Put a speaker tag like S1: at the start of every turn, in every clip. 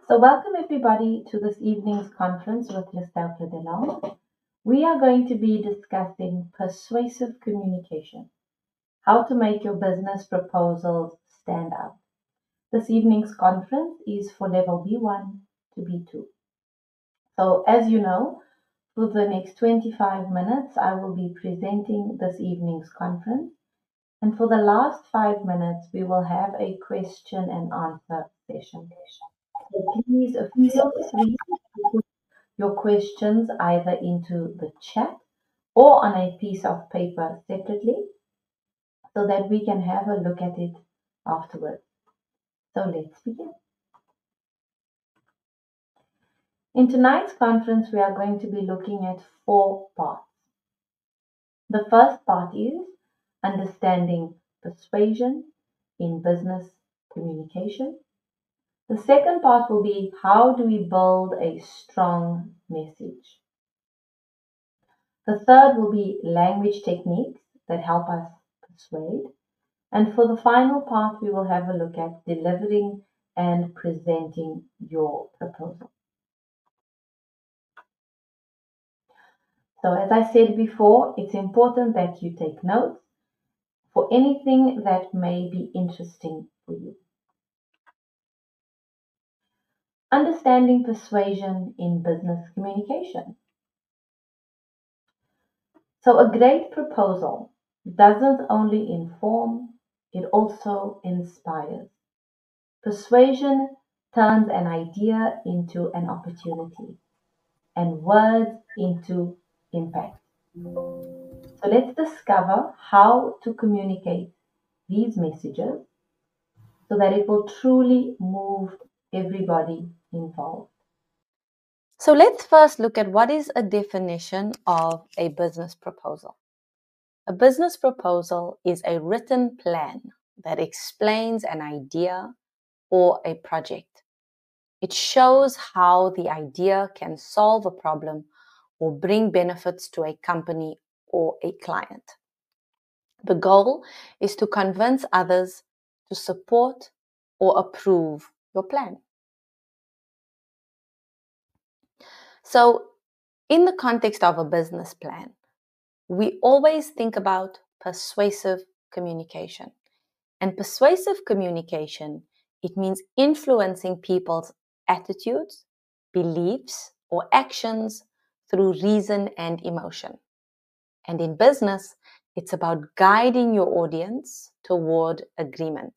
S1: So welcome everybody to this evening's conference with yourself, Delon. We are going to be discussing persuasive communication, how to make your business proposals stand out. This evening's conference is for level B1 to B2. So as you know, for the next 25 minutes, I will be presenting this evening's conference. And for the last 5 minutes, we will have a question and answer session. So please feel free to put your questions either into the chat or on a piece of paper separately so that we can have a look at it afterwards. So let's begin. In tonight's conference, we are going to be looking at 4 parts. The first part is understanding persuasion in business communication. The second part will be how do we build a strong message. The third will be language techniques that help us persuade. And for the final part, we will have a look at delivering and presenting your proposal. So as I said before, it's important that you take notes for anything that may be interesting for you. Understanding persuasion in business communication. So a great proposal doesn't only inform, it also inspires. Persuasion turns an idea into an opportunity and words into impact. So let's discover how to communicate these messages so that it will truly move everybody involved. So let's first look at what is a definition of a business proposal. A business proposal is a written plan that explains an idea or a project. It shows how the idea can solve a problem or bring benefits to a company or a client. The goal is to convince others to support or approve your plan. So, in the context of a business plan, we always think about persuasive communication. And persuasive communication, it means influencing people's attitudes, beliefs, or actions through reason and emotion. And in business, it's about guiding your audience toward agreement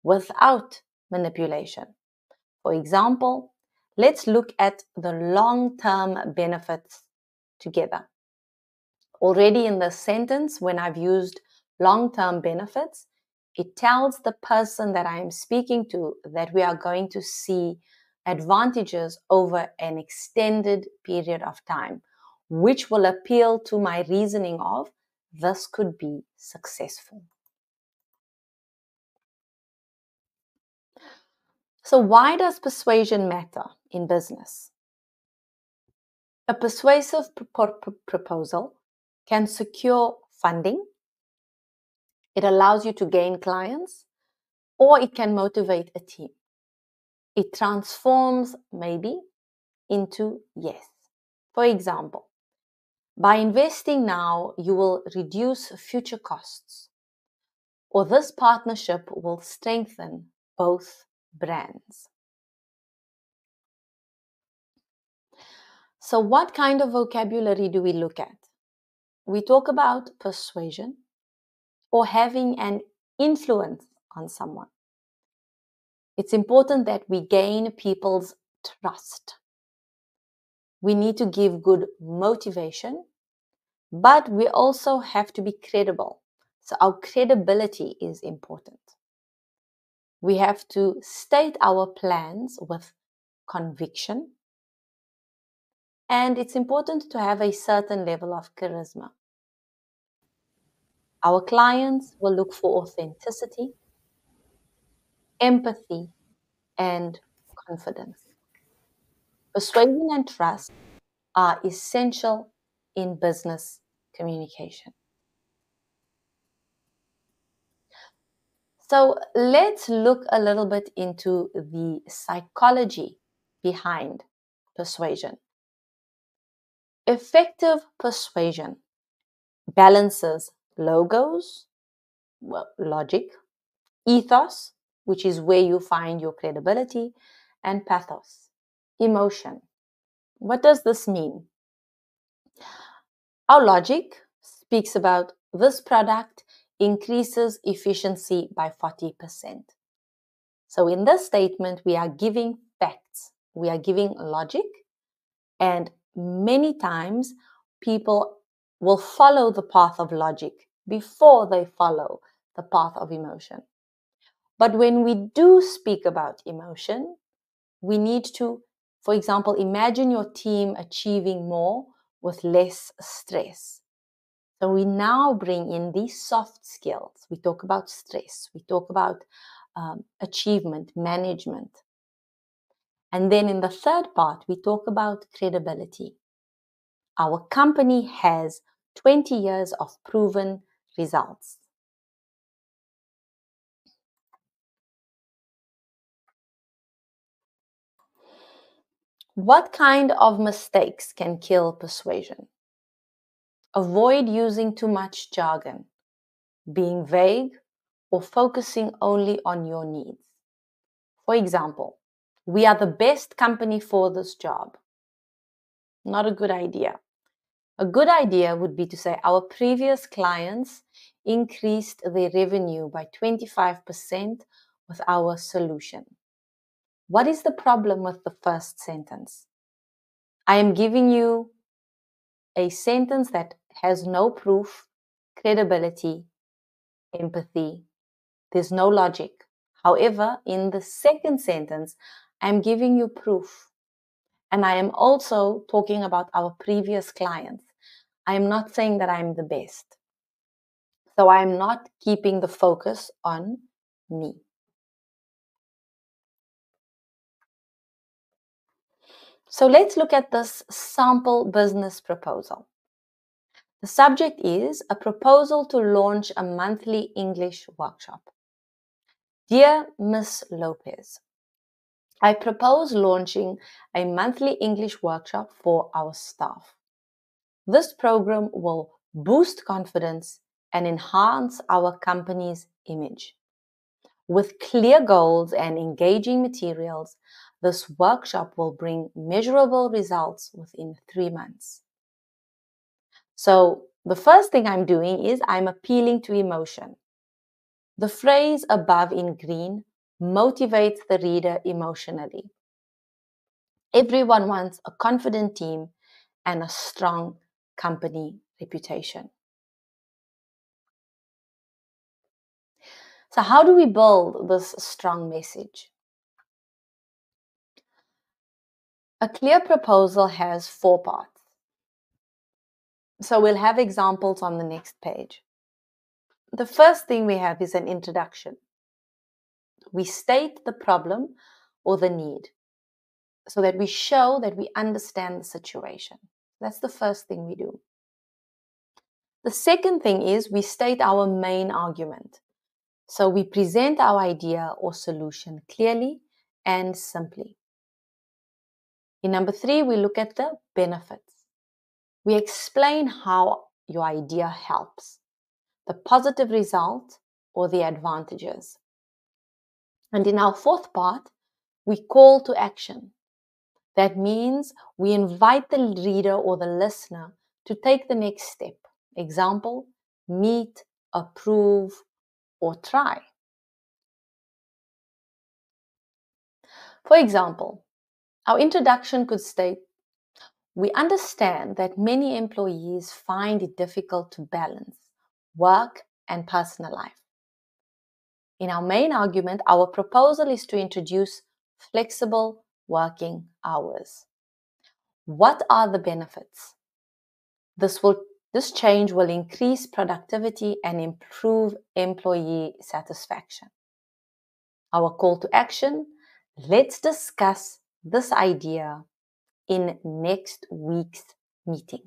S1: without manipulation. For example, let's look at the long-term benefits together. Already in the sentence, when I've used long-term benefits, it tells the person that I am speaking to that we are going to see advantages over an extended period of time, which will appeal to my reasoning of this could be successful. So why does persuasion matter in business? A persuasive proposal can secure funding. It allows you to gain clients, or it can motivate a team. It transforms maybe into yes. For example, by investing now, you will reduce future costs, or this partnership will strengthen both brands. So what kind of vocabulary do we look at? We talk about persuasion or having an influence on someone. It's important that we gain people's trust. We need to give good motivation, but we also have to be credible. So our credibility is important. We have to state our plans with conviction, and it's important to have a certain level of charisma. Our clients will look for authenticity, empathy, and confidence. Persuasion and trust are essential in business communication. So let's look a little bit into the psychology behind persuasion. Effective persuasion balances logos, logic, ethos, which is where you find your credibility, and pathos, emotion. What does this mean? Our logic speaks about this product increases efficiency by 40%. So in this statement, we are giving facts, we are giving logic, and many times people will follow the path of logic before they follow the path of emotion. But when we do speak about emotion, we need to, for example, imagine your team achieving more with less stress. So we now bring in these soft skills. We talk about stress. We talk about achievement, management. And then in the third part, we talk about credibility. Our company has 20 years of proven results. What kind of mistakes can kill persuasion? Avoid using too much jargon, being vague, or focusing only on your needs. For example, we are the best company for this job. Not a good idea. A good idea would be to say our previous clients increased their revenue by 25% with our solution. What is the problem with the first sentence? I am giving you a sentence that has no proof, credibility, empathy. There's no logic. However, in the second sentence, I'm giving you proof. And I am also talking about our previous clients. I am not saying that I'm the best. So I'm not keeping the focus on me. So let's look at this sample business proposal. The subject is a proposal to launch a monthly English workshop. Dear Miss Lopez, I propose launching a monthly English workshop for our staff. This program will boost confidence and enhance our company's image. With clear goals and engaging materials, this workshop will bring measurable results within 3 months. So the first thing I'm doing is I'm appealing to emotion. The phrase above in green motivates the reader emotionally. Everyone wants a confident team and a strong company reputation. So how do we build this strong message? A clear proposal has 4 parts. So we'll have examples on the next page. The first thing we have is an introduction. We state the problem or the need so that we show that we understand the situation. That's the first thing we do. The second thing is we state our main argument. So we present our idea or solution clearly and simply. In number 3, we look at the benefits. We explain how your idea helps, the positive result or the advantages. And in our 4th part, we call to action. That means we invite the reader or the listener to take the next step. Example, meet, approve, or try. For example, our introduction could state, we understand that many employees find it difficult to balance work and personal life. In our main argument, our proposal is to introduce flexible working hours. What are the benefits? This change will increase productivity and improve employee satisfaction. Our call to action, let's discuss this idea in next week's meeting.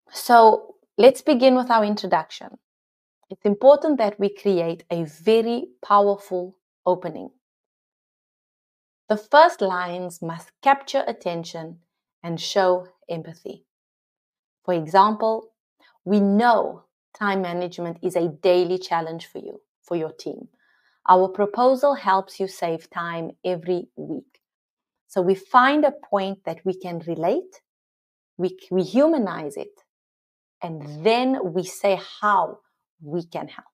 S1: So let's begin with our introduction.
S2: it's important that we create a very powerful opening. The first lines must capture attention and show empathy. For example, we know time management is a daily challenge for you, for your team. Our proposal helps you save time every week. So we find a point that we can relate, we humanize it, and then we say how we can help.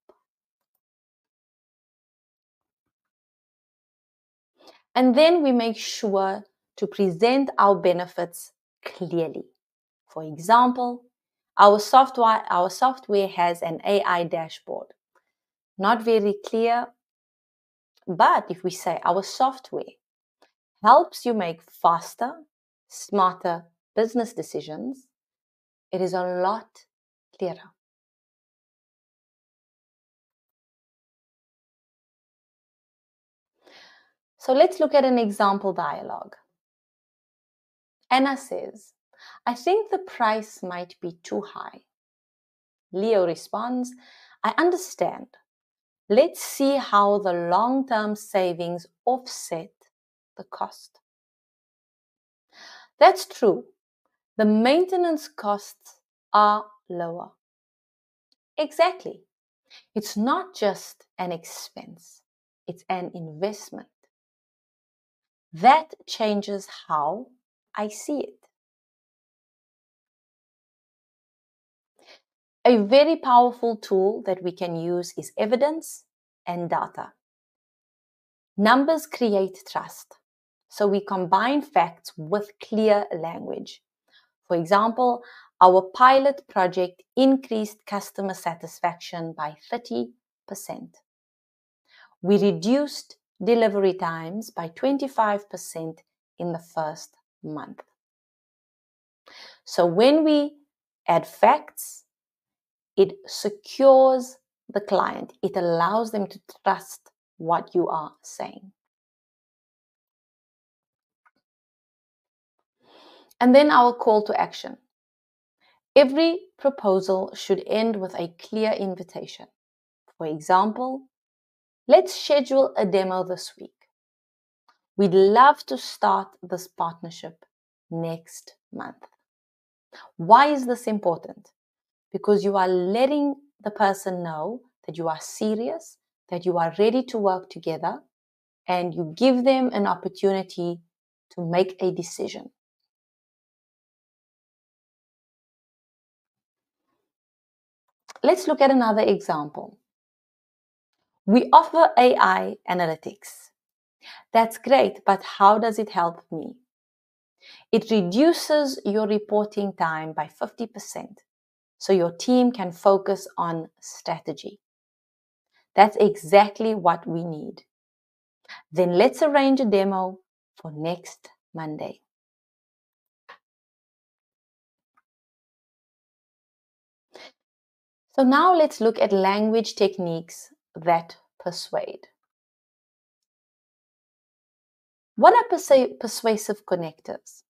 S2: And then we make sure to present our benefits clearly. For example, our software has an AI dashboard. Not very clear, but if we say our software helps you make faster, smarter business decisions, it is a lot clearer. So let's look at an example dialogue. Anna says, I think the price might be too high. Leo responds, I understand. Let's see how the long-term savings offset the cost. That's true. The maintenance costs are lower. Exactly. It's not just an expense, it's an investment. That changes how I see it. A very powerful tool that we can use is evidence and data. Numbers create trust, so we combine facts with clear language. For example, our pilot project increased customer satisfaction by 30%. We reduced delivery times by 25% in the first month. So when we add facts, it secures the client. It allows them to trust what you are saying. And then our call to action. Every proposal should end with a clear invitation. For example, let's schedule a demo this week. We'd love to start this partnership next month. Why is this important? Because you are letting the person know that you are serious, that you are ready to work together, and you give them an opportunity to make a decision. Let's look at another example. We offer AI analytics. That's great, but how does it help me? It reduces your reporting time by 50%, so your team can focus on strategy. That's exactly what we need. Then let's arrange a demo for next Monday. So now let's look at language techniques that persuade. What are persuasive connectors?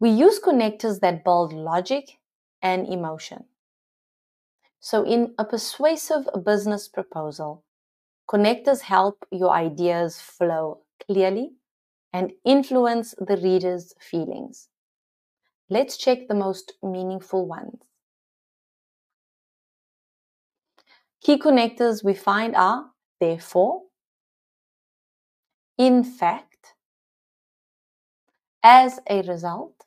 S2: We use connectors that build logic and emotion. So in a persuasive business proposal, connectors help your ideas flow clearly and influence the reader's feelings. Let's check the most meaningful ones. Key connectors we find are therefore, in fact, as a result,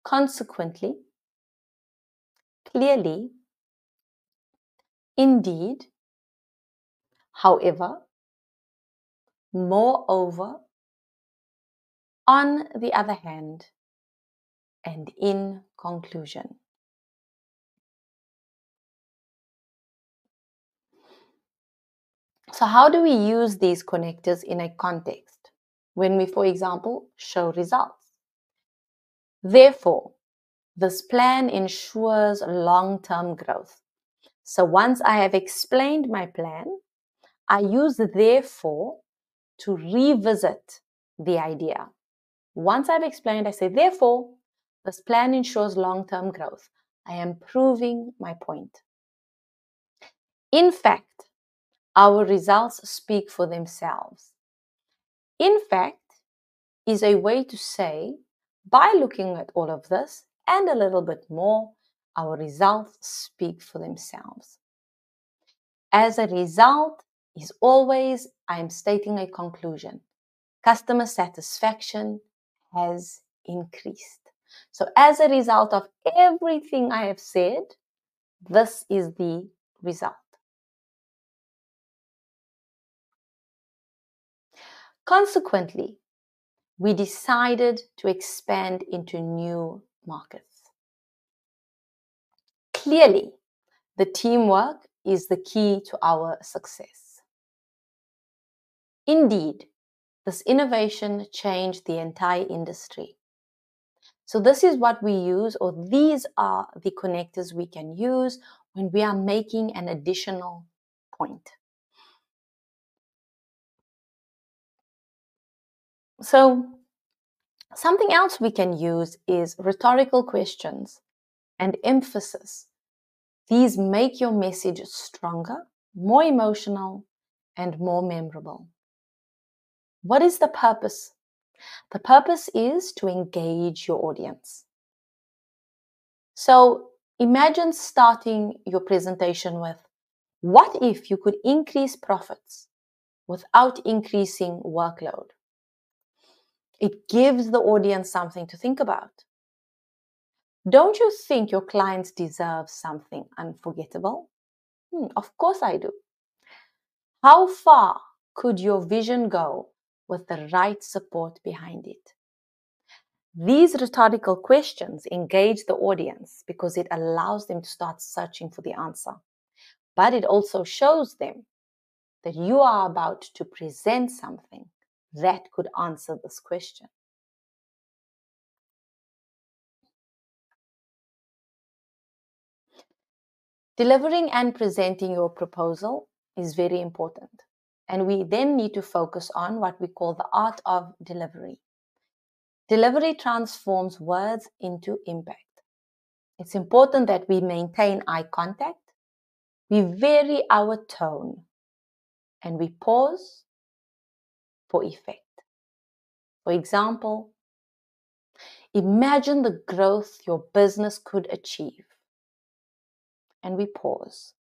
S2: consequently, clearly, indeed, however, moreover, on the other hand, and in conclusion. So how do we use these connectors in a context when we, for example, show results? Therefore, this plan ensures long-term growth. So once I have explained my plan, I use therefore to revisit the idea. Once I've explained, I say, therefore, this plan ensures long-term growth. I am proving my point. In fact, our results speak for themselves. In fact is a way to say, by looking at all of this and a little bit more, our results speak for themselves. As a result is always, I am stating a conclusion. Customer satisfaction has increased. So as a result of everything I have said, this is the result. Consequently, we decided to expand into new markets. Clearly, the teamwork is the key to our success. Indeed, this innovation changed the entire industry. So this is what we use, or these are the connectors we can use when we are making an additional point. So something else we can use is rhetorical questions and emphasis. These make your message stronger, more emotional, and more memorable. What is the purpose? The purpose is to engage your audience. So imagine starting your presentation with, what if you could increase profits without increasing workload? It gives the audience something to think about. Don't you think your clients deserve something unforgettable? Of course I do. How far could your vision go with the right support behind it? These rhetorical questions engage the audience because it allows them to start searching for the answer. But it also shows them that you are about to present something that could answer this question. Delivering and presenting your proposal is very important. And we then need to focus on what we call the art of delivery. Delivery transforms words into impact. It's important that we maintain eye contact, we vary our tone, and we pause for effect. For example, imagine the growth your business could achieve. And we pause.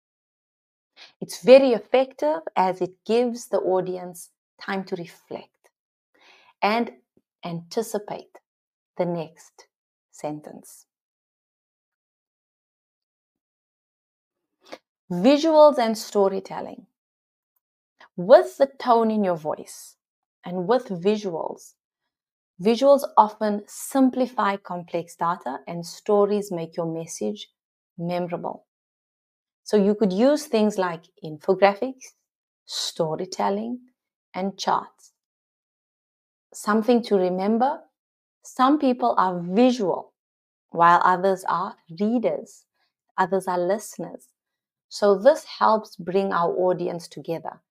S2: It's very effective as it gives the audience time to reflect and anticipate the next sentence. Visuals and storytelling. With the tone in your voice and with visuals, visuals often simplify complex data and stories make your message memorable. So you could use things like infographics, storytelling, and charts. Something to remember, some people are visual, while others are readers, others are listeners. So this helps bring our audience together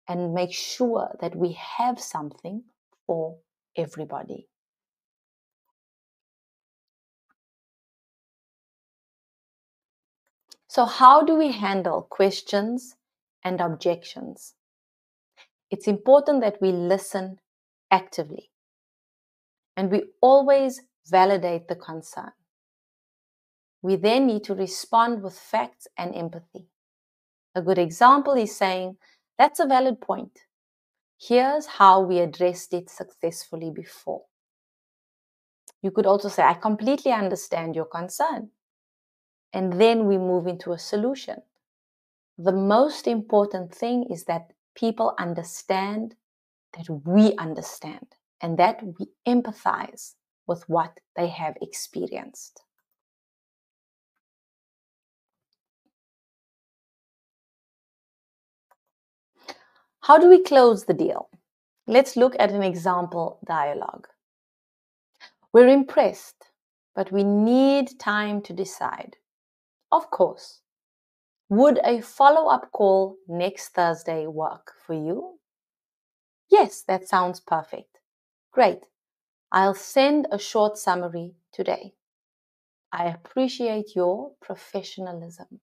S2: and make sure that we have something for everybody. So how do we handle questions and objections? It's important that we listen actively and we always validate the concern. We then need to respond with facts and empathy. A good example is saying, that's a valid point. Here's how we addressed it successfully before. You could also say, I completely understand your concern. And then we move into a solution. The most important thing is that people understand that we understand and that we empathize with what they have experienced. How do we close the deal? Let's look at an example dialogue. We're impressed, but we need time to decide. Of course. Would a follow-up call next Thursday work for you? Yes, that sounds perfect. Great. I'll send a short summary today. I appreciate your professionalism.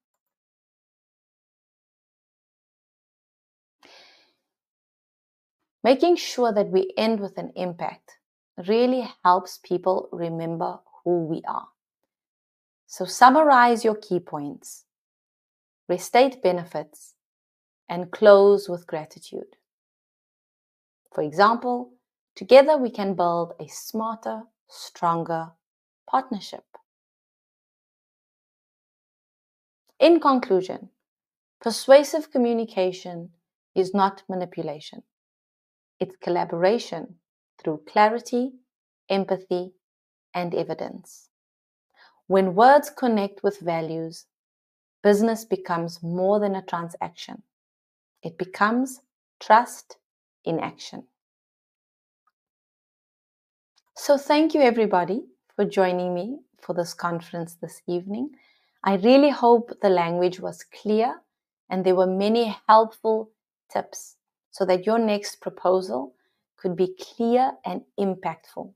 S2: Making sure that we end with an impact really helps people remember who we are. So summarize your key points, restate benefits, and close with gratitude. For example, together we can build a smarter, stronger partnership. In conclusion, persuasive communication is not manipulation. It's collaboration through clarity, empathy, and evidence. When words connect with values, business becomes more than a transaction. It becomes trust in action. So thank you everybody for joining me for this conference this evening. I really hope the language was clear and there were many helpful tips so that your next proposal could be clear and impactful.